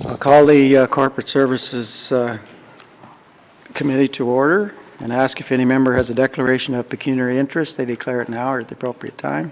I'll call the Corporate Services Committee to order and ask if any member has a declaration of pecuniary interest. They declare it now or at the appropriate time.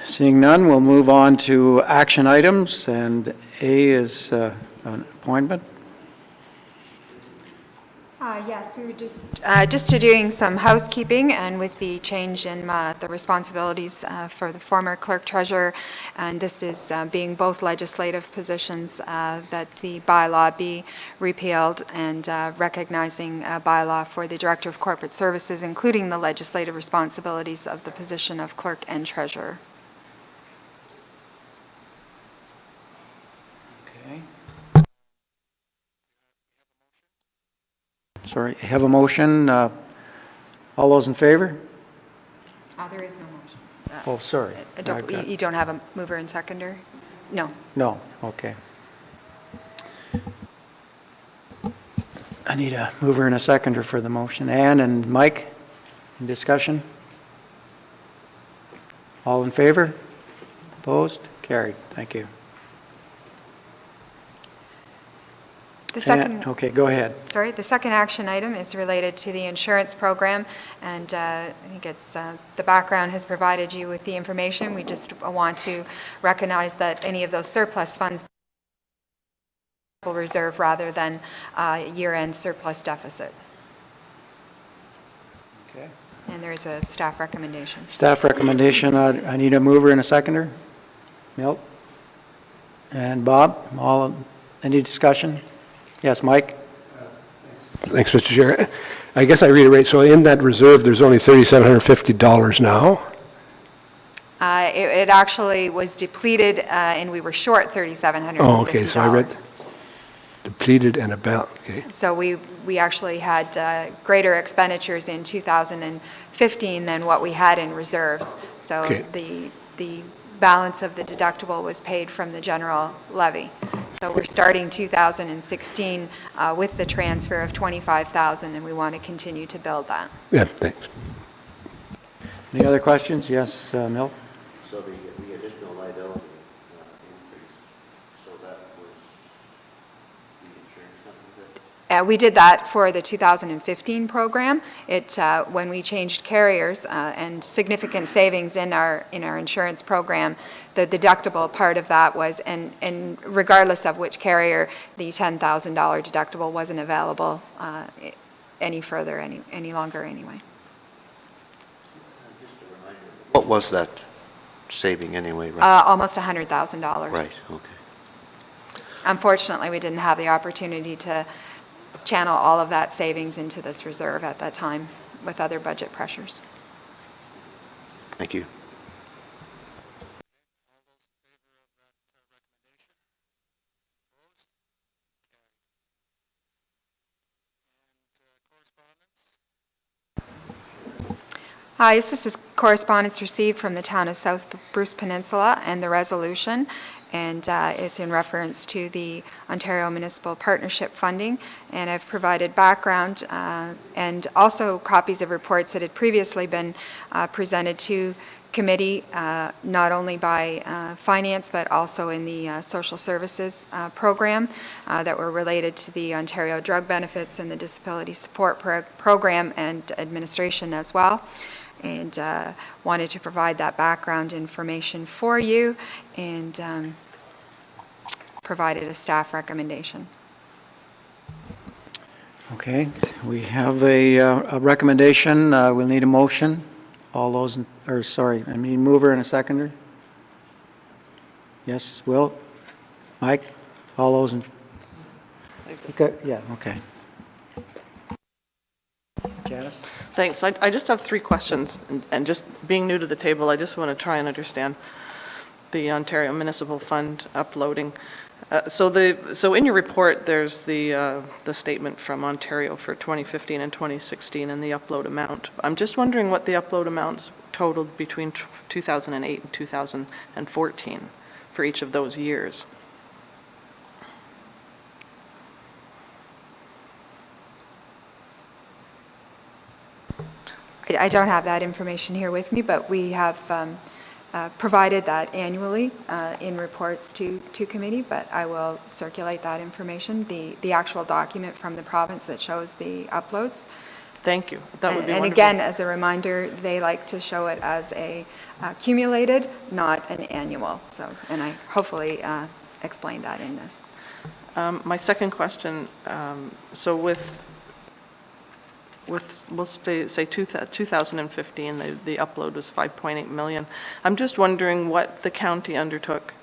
Seeing none, we'll move on to action items, and A is an appointment. Yes, we were just doing some housekeeping, and with the change in the responsibilities for the former clerk treasurer, and this is being both legislative positions, that the bylaw be repealed, and recognizing a bylaw for the director of corporate services, including the legislative responsibilities of the position of clerk and treasurer. Okay. Sorry, have a motion. All those in favor? There is no motion. Oh, sorry. You don't have a mover and seconder? No. No, okay. I need a mover and a seconder for the motion. Ann and Mike, in discussion? All in favor? Opposed? Carried. Thank you. The second. Okay, go ahead. Sorry, the second action item is related to the insurance program, and I think it's the background has provided you with the information. We just want to recognize that any of those surplus funds will reserve rather than year-end surplus deficit. Okay. And there is a staff recommendation. Staff recommendation. I need a mover and a seconder. Milt and Bob. Any discussion? Yes, Mike. Thanks, Mr. Chair. I guess I reiterate, so in that reserve, there's only $3,750 now? It actually was depleted, and we were short $3,750. Oh, okay, so I read depleted and about, okay. So we actually had greater expenditures in 2015 than what we had in reserves. So Okay. the balance of the deductible was paid from the general levy. So we're starting 2016 with the transfer of $25,000, and we want to continue to build that. Yeah, thanks. Any other questions? Yes, Milt. So the additional liability increase, so that was the insurance company? We did that for the 2015 program. When we changed carriers and significant savings in our insurance program, the deductible part of that was, and regardless of which carrier, the $10,000 deductible wasn't available any further, any longer anyway. Just a reminder, what was that saving anyway? Right, Almost $100,000. right, okay. Unfortunately, we didn't have the opportunity to channel all of that savings into this reserve at that time with other budget pressures. Thank you. Hi, this is correspondence received from the town of South Bruce Peninsula and the resolution, and it's in reference to the Ontario Municipal Partnership funding, and I've provided background and also copies of reports that had previously been presented to committee, not only by finance but also in the social services program that were related to the Ontario drug benefits and the disability support program and administration as well. And wanted to provide that background information for you, and provided a staff recommendation. Okay, we have a recommendation. We'll need a motion. All those, mover and a seconder. Yes, Will? Mike? All those in? Okay, yeah, okay. Janice? Thanks. I just have three questions, and just being new to the table, I just want to try and understand the Ontario Municipal Fund uploading. So in your report, there's the statement from Ontario for 2015 and 2016 and the upload amount. I'm just wondering what the upload amounts totaled between 2008 and 2014 for each of those years. I don't have that information here with me, but we have provided that annually in reports to committee, but I will circulate that information, the actual document from the province that shows the uploads. Thank you. That would be And wonderful. again, as a reminder, they like to show it as a accumulated, not an annual. So, and I hopefully explained that in this. My second question, so with we'll say 2015, the upload was 5.8 million. I'm just wondering what the county undertook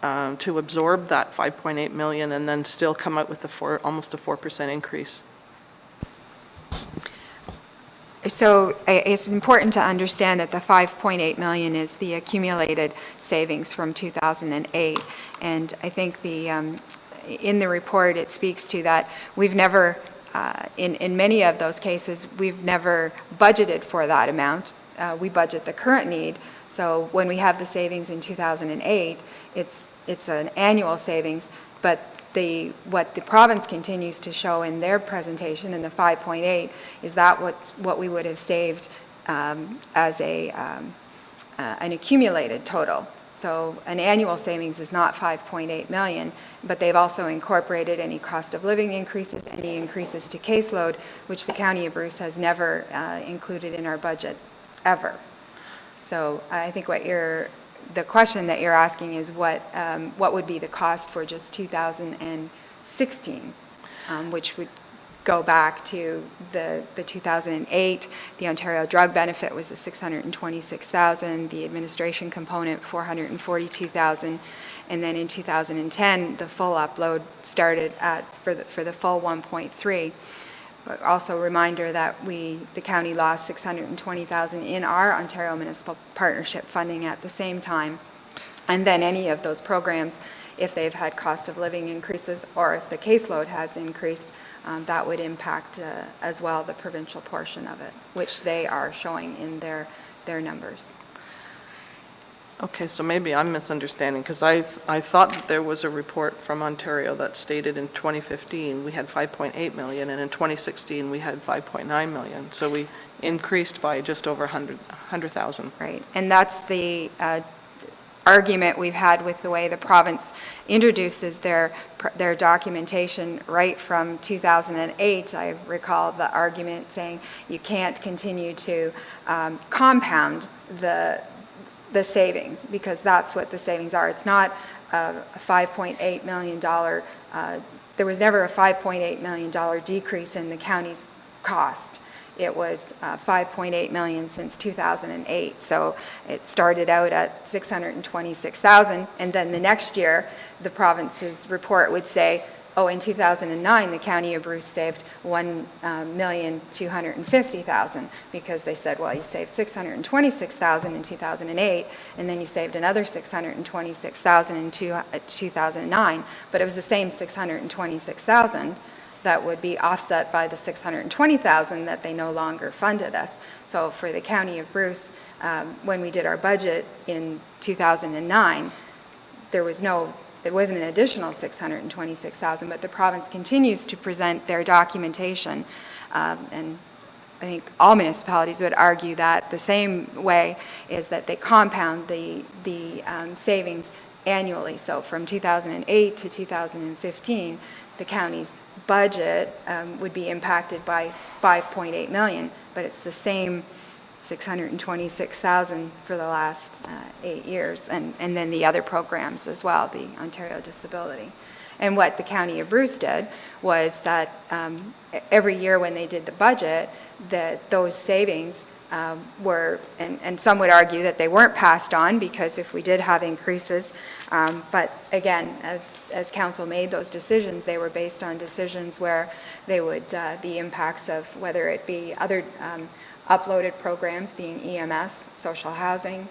to absorb that 5.8 million and then still come out with almost a 4% increase. So it's important to understand that the 5.8 million is the accumulated savings from 2008. And I think in the report, it speaks to that we've never, in many of those cases, we've never budgeted for that amount. We budget the current need. So when we have the savings in 2008, it's an annual savings, but what the province continues to show in their presentation in the 5.8 is that what we would have saved as an accumulated total. So an annual savings is not 5.8 million, but they've also incorporated any cost of living increases, any increases to caseload, which the County of Bruce has never included in our budget, ever. So I think the question that you're asking is what would be the cost for just 2016, which would go back to the 2008. The Ontario drug benefit was the 626,000, the administration component 442,000, and then in 2010 the full upload started for the full 1.3. But also a reminder that the county lost 620,000 in our Ontario Municipal Partnership funding at the same time. And then any of those programs, if they've had cost of living increases or if the caseload has increased, that would impact as well the provincial portion of it, which they are showing in their numbers. Okay, so maybe I'm misunderstanding, because I thought that there was a report from Ontario that stated in 2015 we had 5.8 million, and in 2016 we had 5.9 million. So we increased by just over 100,000. Right, and that's the argument we've had with the way the province introduces their documentation right from 2008. I recall the argument saying you can't continue to compound the savings, because that's what the savings are. It's not a $5.8 million, there was never a $5.8 million decrease in the county's cost. It was 5.8 million since 2008. So it started out at 626,000, and then the next year, the province's report would say, oh, in 2009, the County of Bruce saved 1,250,000, because they said, well, you saved 626,000 in 2008, and then you saved another 626,000 in 2009, but it was the same 626,000 that would be offset by the 620,000 that they no longer funded us. So for the County of Bruce, when we did our budget in 2009, it wasn't an additional 626,000, but the province continues to present their documentation, and I think all municipalities would argue that the same way is that they compound the savings annually. So from 2008 to 2015, the county's budget would be impacted by 5.8 million, but it's the same 626,000 for the last 8 years, and then the other programs as well, the Ontario Disability. And what the County of Bruce did was that every year when they did the budget, that those savings were, and some would argue that they weren't passed on, because if we did have increases, but again, as council made those decisions, they were based on decisions where they would, the impacts of whether it be other uploaded programs being EMS, social housing,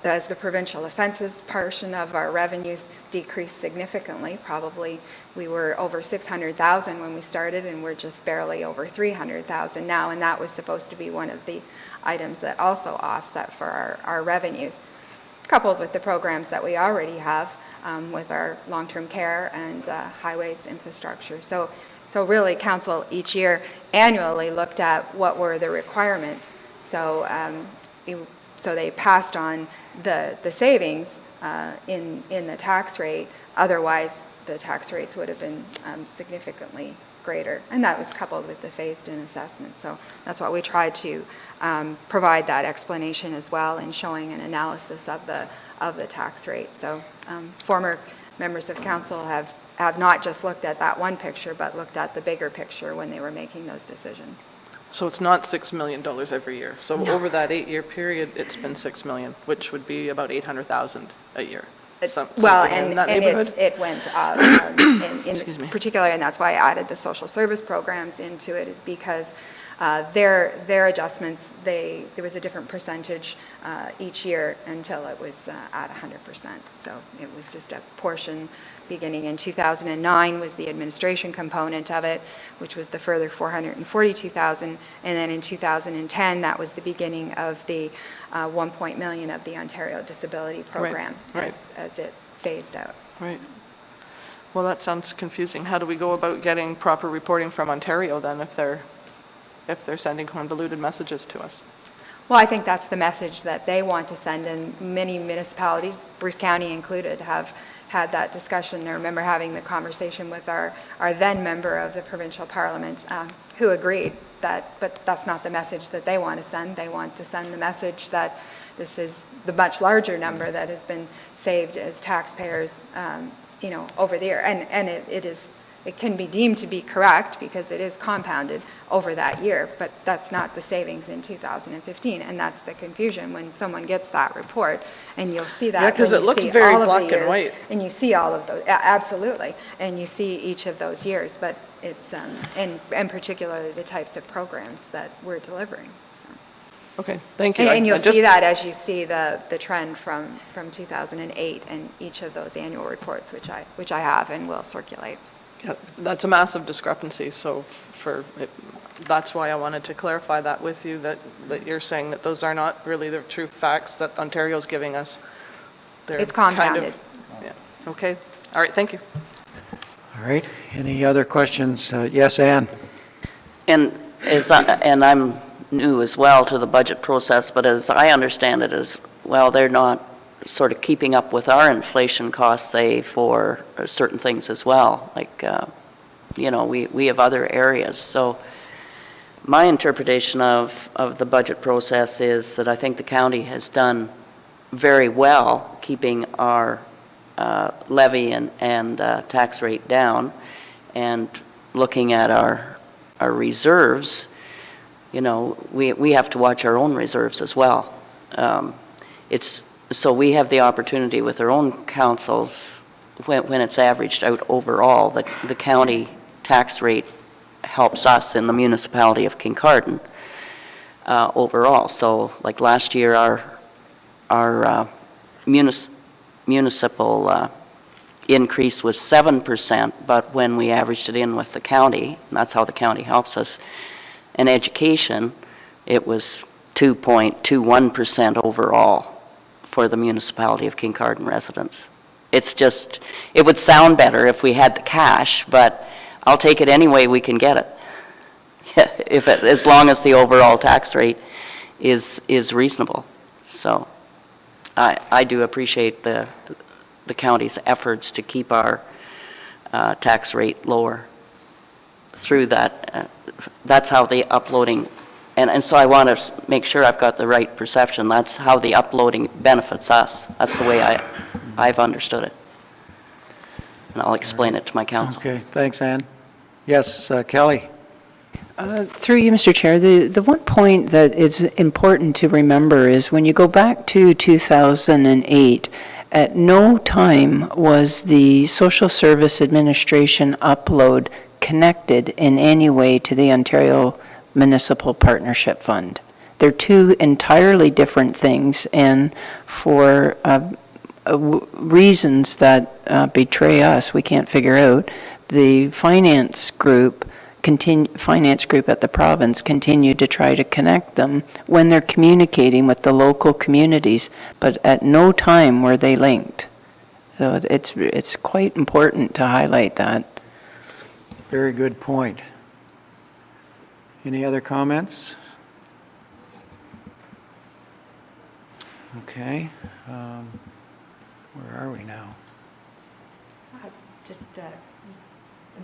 as the provincial offenses portion of our revenues decreased significantly. Probably we were over 600,000 when we started, and we're just barely over 300,000 now, and that was supposed to be one of the items that also offset for our revenues, coupled with the programs that we already have with our long-term care and highways infrastructure. So So really, council each year annually looked at what were the requirements. So, so they passed on the savings in the tax rate. Otherwise, the tax rates would have been significantly greater. And that was coupled with the phased-in assessment. So that's what we tried to provide that explanation as well in showing an analysis of the tax rate. So former members of council have not just looked at that one picture, but looked at the bigger picture when they were making those decisions. So it's not $6 million every year. So over that 8-year period, it's been $6 million, which would be about $800,000 a year. Well, Something in and that neighborhood? it went up, Excuse me. in particular, and that's why I added the social service programs into it, is because their adjustments, there was a different percentage each year until it was at 100%. So it was just a portion beginning in 2009 was the administration component of it, which was the further $442,000, and then in 2010, that was the beginning of the $1 million of the Ontario Disability Program right. as it phased out. Right. Well, that sounds confusing. How do we go about getting proper reporting from Ontario then if they're sending convoluted messages to us? Well, I think that's the message that they want to send, and many municipalities, Bruce County included, have had that discussion. I remember having the conversation with our then member of the provincial parliament who agreed that, but that's not the message that they want to send. They want to send the message that this is the much larger number that has been saved as taxpayers, over the year. And it can be deemed to be correct because it is compounded over that year, but that's not the savings in 2015, and that's the confusion when someone gets that report, and you'll see that. Yeah, because when it you looks see very all of the black and years, white. and you see all of those, absolutely, and you see each of those years, but it's, and particularly the types of programs that we're delivering. So. Okay, thank you. And you'll I just- see that as you see the trend from 2008 and each of those annual reports, which I have and will circulate. Yeah, that's a massive discrepancy, so that's why I wanted to clarify that with you, that you're saying that those are not really the true facts that Ontario's giving us. They're It's kind compounded. of- Yeah, okay, all right, thank you. All right, any other questions? Yes, Ann? And I'm new as well to the budget process, but as I understand it as well, they're not sort of keeping up with our inflation costs, say, for certain things as well. Like, we have other areas. So my interpretation of the budget process is that I think the county has done very well keeping our levy and tax rate down, and looking at our reserves. We have to watch our own reserves as well. So we have the opportunity with our own councils, when it's averaged out overall, the county tax rate helps us in the municipality of Kincardine overall. So like last year, our municipal increase was 7%, but when we averaged it in with the county, and that's how the county helps us, in education, it was 2.21% overall for the municipality of Kincardine residents. It would sound better if we had the cash, but I'll take it any way we can get it, as long as the overall tax rate is reasonable. So I do appreciate the county's efforts to keep our tax rate lower through that. That's how the uploading. And so I want to make sure I've got the right perception. That's how the uploading benefits us. That's the way I've understood it. And I'll explain it to my council. Okay, thanks, Ann. Yes, Kelly? Through you, Mr. Chair, the one point that is important to remember is when you go back to 2008, at no time was the Social Service Administration upload connected in any way to the Ontario Municipal Partnership Fund. They're two entirely different things, and for reasons that betray us, we can't figure out, the finance group at the province continued to try to connect them when they're communicating with the local communities, but at no time were they linked. So it's quite important to highlight that. Very good point. Any other comments? Okay. Where are we now? Just the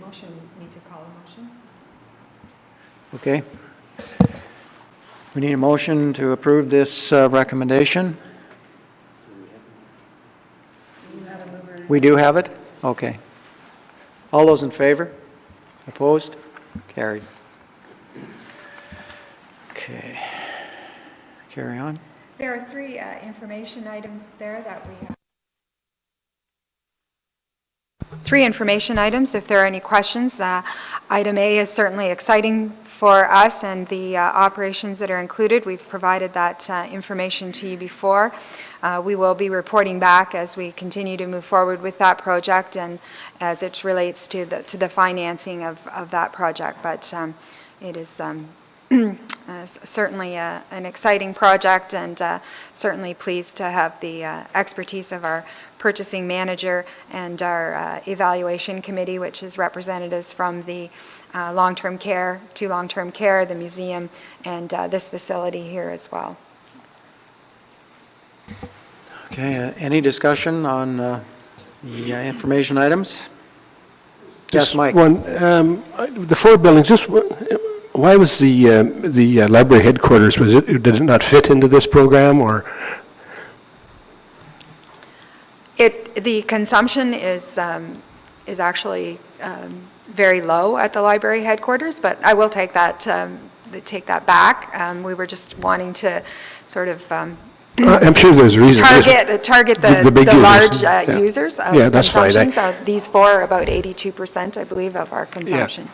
motion, need to call a motion? Okay. We need a motion to approve this recommendation. We do have it? Okay. All those in favor? Opposed? Carried. Okay. Carry on. There are three information items there that we have. Three information items, if there are any questions. Item A is certainly exciting for us and the operations that are included. We've provided that information to you before. We will be reporting back as we continue to move forward with that project and as it relates to the financing of that project. But it is certainly an exciting project, and certainly pleased to have the expertise of our purchasing manager and our evaluation committee, which is representatives from the long-term care, the museum, and this facility here as well. Okay, any discussion on the information items? Yes, Just Mike? One, the four buildings, just, why was the library headquarters, did it not fit into this program, or? The consumption is actually very low at the library headquarters, but I will take that back. We were just wanting to sort of I'm sure there's a reason. target The big the users, large yeah. users of Yeah, that's fine. consumption. So these four are about 82%, I believe, of our consumption.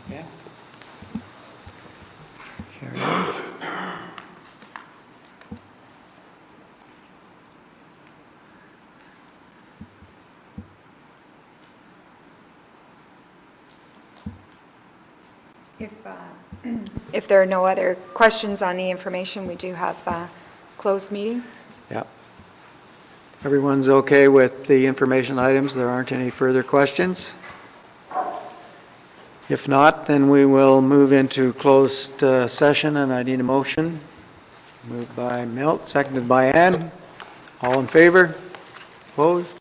Okay. Carry on. If there are no other questions on the information, we do have a closed meeting. Yeah. Everyone's okay with the information items? There aren't any further questions? If not, then we will move into closed session, and I need a motion. Moved by Milt, seconded by Ann. All in favor? Opposed?